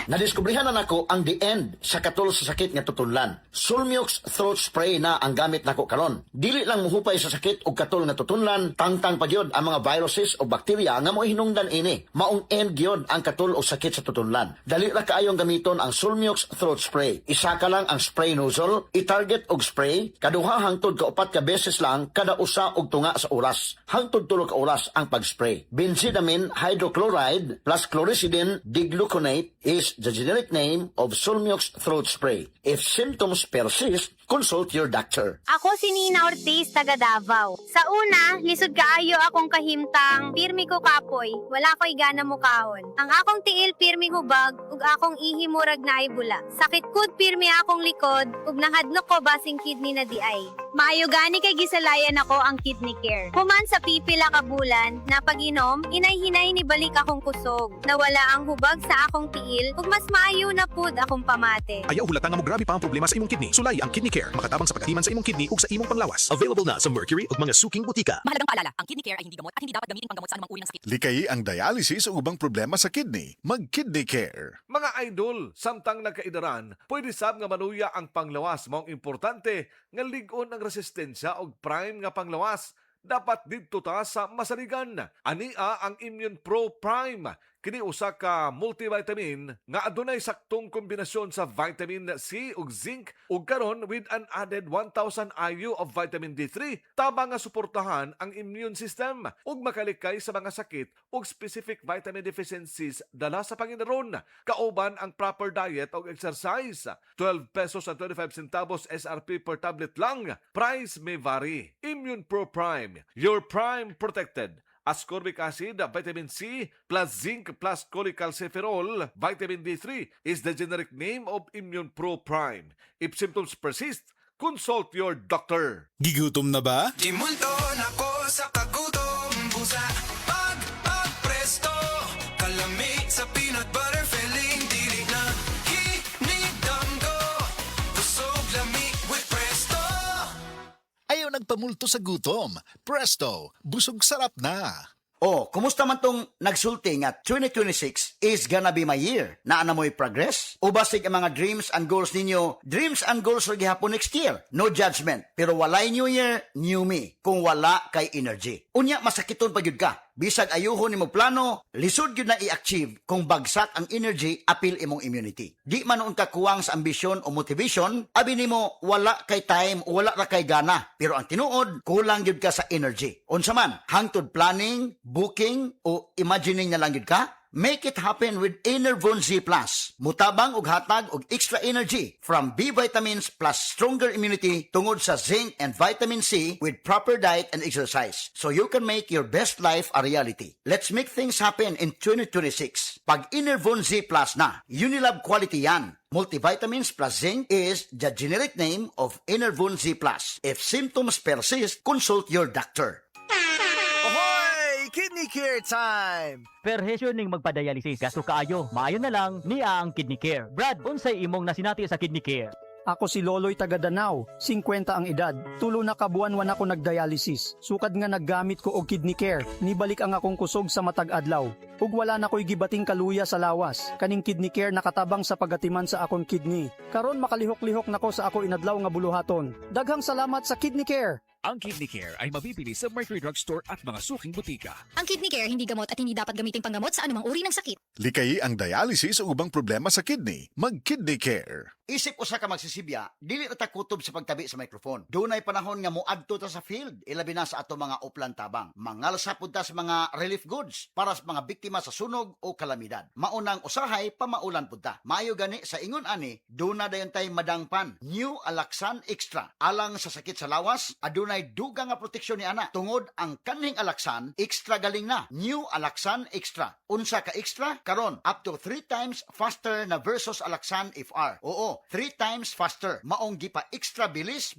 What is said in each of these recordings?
Nadiskubrihan na nako ang the end sa katol sa sakit nga tutunlan. Sulmiox throat spray na ang gamit nako karon. Dili lang muhupay sa sakit og katol nga tutunlan, tangtang pa gyud ang mga viruses o bakterya nga mo'y hinungdan ini. Maong end gyud ang katol o sakit sa tutunlan. Dali ra kaayong gamiton ang Sulmiox throat spray. Isa ka lang ang spray nozzle, i-target og spray, kaduha hangtod ka upat ka beses lang kada usa og tunga sa oras. Hangtod tulo ka oras ang pag-spray. Benzidamine hydrochloride plus chlorhexidine digluconate is the generic name of Sulmiox throat spray. If symptoms persist, consult your doctor. Ako si Nina Ortiz, taga Davao. Sa una, lisod kaayo akong kahimtang, pirmi ko kapoy, wala ko'y gana mo kaon. Ang akong tiil pirmi hubag, ug akong ihimurag na ay bula. Sakit kud pirmi akong likod, ug nahadlok ko basing kidney na di ay. Maayo gani kay gisalayan ako ang kidney care. Human sa pipila ka bulan, na pag-inom, inay-hinay ni balik akong kusog. Nawala ang hubag sa akong tiil, ug mas maayo na pud akong pamate. Ayaw hulata nga mo grabe pa ang problema sa imong kidney. Sulay ang Kidney Care, makatabang sa pagkatiman sa imong kidney ug sa imong panglawas. Available na sa Mercury ug mga suking butika. Mahalagang paalala, ang kidney care ay hindi gamot at hindi dapat gamitin panggamot sa anumang uri ng sakit. Likayi ang dialysis o ubang problema sa kidney. Mag-Kidney Care. Mga idol, samtang nagkaidaran, pwede sab nga manuya ang panglawas. Maong importante nga ligon ang resistensya og prime nga panglawas. Dapat didto ta sa masaligan. Ania ang Immune Pro Prime. Kini usa ka multivitamin nga adunay saktong kombinasyon sa vitamin C ug zinc ug karon with an added 1,000 IU of vitamin D3 tama nga suportahan ang immune system ug makalikay sa mga sakit ug specific vitamin deficiencies dala sa panginaron. Kauban ang proper diet ug exercise. 12 pesos at 25 centavos SRP per tablet lang. Price may vary. Immune Pro Prime. Your prime protected. Ascorbic acid, vitamin C, plus zinc, plus cholecalciferol, vitamin D3 is the generic name of Immune Pro Prime. If symptoms persist, consult your doctor. Gigutom na ba? Dimulto na ko sa kagutom busa. Presto, kalami sa peanut butter filling. Dili na hinigdam ko. Busog lami with Presto. Ayaw nagpamulto sa gutom. Presto, busog sarap na. Oh, kumusta man tong nagsulti nga 2026 is gonna be my year? Naa na mo'y progress? O basig ang mga dreams and goals ninyo, dreams and goals rin gihapon next year? No judgment. Pero walay new year, new me. Kung wala kay energy. Unya, masakiton pa yun ka. Bisag ayuhon ni mo plano, lisod yun na i-achieve kung bagsak ang energy, apil imong immunity. Di man noon ka kuwang sa ambisyon o motivation, abi nimo wala kay time o wala ra kay gana. Pero ang tinuod, kulang yun ka sa energy. Unsa man, hangtod planning, booking, o imagining na lang yun ka? Make it happen with Enervon Z+. Mutabang og hatag og extra energy from B vitamins plus stronger immunity tungod sa zinc and vitamin C with proper diet and exercise. So you can make your best life a reality. Let's make things happen in 2026. Pag Enervon Z+ na, Unilab quality yan. Multivitamins plus zinc is the generic name of Enervon Z+. If symptoms persist, consult your doctor. Ahoy! Kidney Care time! Perhesyo ning magpadialysis gasto kaayo. Maayo na lang niya ang Kidney Care. Brad, unsay imong nasinati sa Kidney Care? Ako si Loloy taga Danau, 50 ang edad. Tulo na kabuan-wan ako nagdialysis. Sukad nga naggamit ko og Kidney Care. Nibalik ang akong kusog sa matag adlaw. Ug wala na ko'y gibating kaluya sa lawas. Kaning Kidney Care nakatabang sa pagatiman sa akong kidney. Karon makalihok-lihok nako sa ako inadlaw nga buluhaton. Daghang salamat sa Kidney Care. Ang Kidney Care ay mabibili sa Mercury Drugstore at mga suking butika. Ang kidney care hindi gamot at hindi dapat gamitin panggamot sa anumang uri ng sakit. Likayi ang dialysis o ubang problema sa kidney. Mag-Kidney Care. Isip usa ka magsisibya, dili ra ta kutob sa pagtabi sa microphone. Dunay panahon nga moadto ta sa field, ilabi na sa ato mga uplan tabang. Mangalsa pud ta sa mga relief goods para sa mga biktima sa sunog o kalamidad. Maunang usahay pamaulan pud ta. Maayo gani sa ingon ani, duna dayon tay madangpan. New Alaxan Extra. Alang sa sakit sa lawas, adunay dugang nga proteksyon ni ana. Tungod ang kaning Alaxan, extra galing na. New Alaxan Extra. Unsa ka extra? Karon up to 3 times faster na versus Alaxan FR. Oo, 3 times faster. Maong gipa extra bilis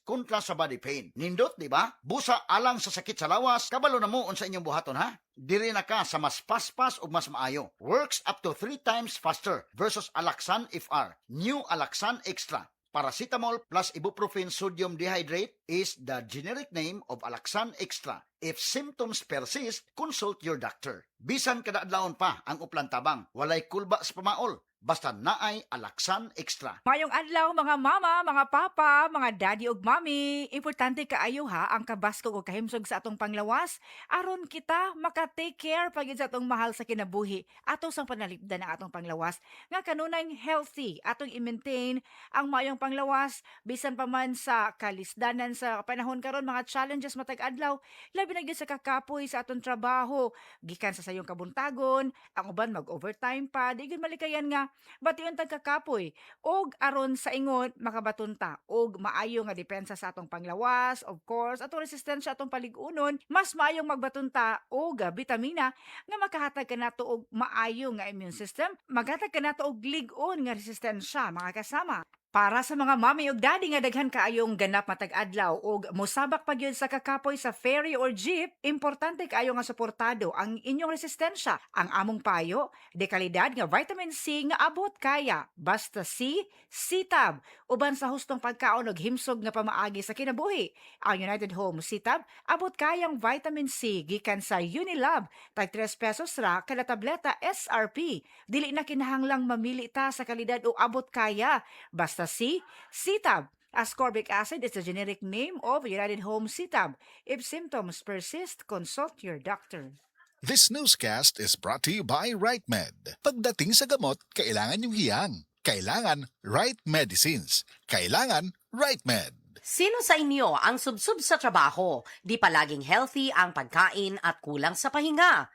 kontra sa body pain. Nindot, di ba? Busa alang sa sakit sa lawas, kabalo na mo unsa inyong buhaton ha? Diri na ka sa mas paspas ug mas maayo. Works up to 3 times faster versus Alaxan FR. New Alaxan Extra. Paracetamol plus ibuprofen sodium dehydrate is the generic name of Alaxan Extra. If symptoms persist, consult your doctor. Bisan kada adlawon pa ang uplan tabang, walay kulba sa pamaol. Basta naay Alaxan Extra. Mayong adlaw mga mama, mga papa, mga daddy ug mami. Importante kaayo ha ang kabaskog o kahimsog sa atong panglawas aron kita maka-take care pagid sa atong mahal sa kinabuhi. Ato sang panalipdan ang atong panglawas nga kanunay healthy atong i-maintain ang mayong panglawas bisan pa man sa kalisdanan sa panahon karon mga challenges matag adlaw labi na gyud sa kakapoy sa atong trabaho gikan sa sayong kabuntagon ang uban mag-overtime pa di gyud malikayan nga bation tag kakapoy og aron sa ingon makabatunta og maayo nga depensa sa atong panglawas of course atong resistensya atong paligunon mas maayong magbatunta og bitamina nga makahatag kanato og maayo nga immune system maghatag kanato og lig-on nga resistensya mga kasama. Para sa mga mami ug daddy nga daghan kaayong ganap matag adlaw ug mosabak pa gyud sa kakapoy sa ferry or jeep, importante kaayo nga suportado ang inyong resistensya. Ang among payo, dekalidad nga vitamin C nga abot kaya. Basta C, C-Tab. Uban sa hustong pagkaon ug himsog nga pamaagi sa kinabuhi. Ang United Home C-Tab abot kayang vitamin C gikan sa Unilab, tag 3 pesos ra kada tableta SRP. Dili na kinahanglang mamili ta sa kalidad o abot kaya. Basta C, C-Tab. Ascorbic acid is the generic name of United Home C-Tab. If symptoms persist, consult your doctor. This newscast is brought to you by RightMed. Pagdating sa gamot, kailangan yung hiyang. Kailangan Right Medicines. Kailangan RightMed. Sino sa inyo ang subsub sa trabaho, di palaging healthy ang pagkain at kulang sa pahinga?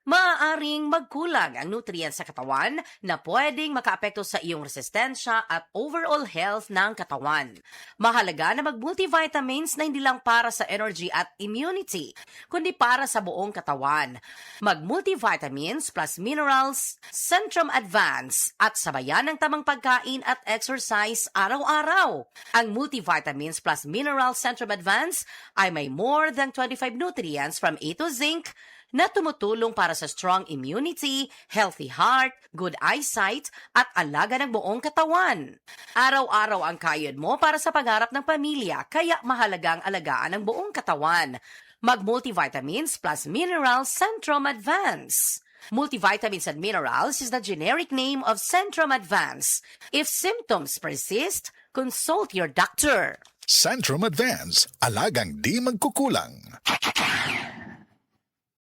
Maaaring magkulang ang nutrients sa katawan na pwedeng makaapekto sa iyong resistensya at overall health ng katawan. Mahalaga na mag-multivitamins na hindi lang para sa energy at immunity, kundi para sa buong katawan. Mag-multivitamins plus minerals, Centrum Advance at sabayan ng tamang pagkain at exercise araw-araw. Ang multivitamins plus minerals Centrum Advance ay may more than 25 nutrients from A to zinc, na tumutulong para sa strong immunity, healthy heart, good eyesight, at alaga ng buong katawan. Araw-araw ang kayod mo para sa pagharap ng pamilya, kaya mahalagang alagaan ang buong katawan. Mag-multivitamins plus minerals Centrum Advance. Multivitamins and minerals is the generic name of Centrum Advance. If symptoms persist, consult your doctor. Centrum Advance. Alagang di magkukulang.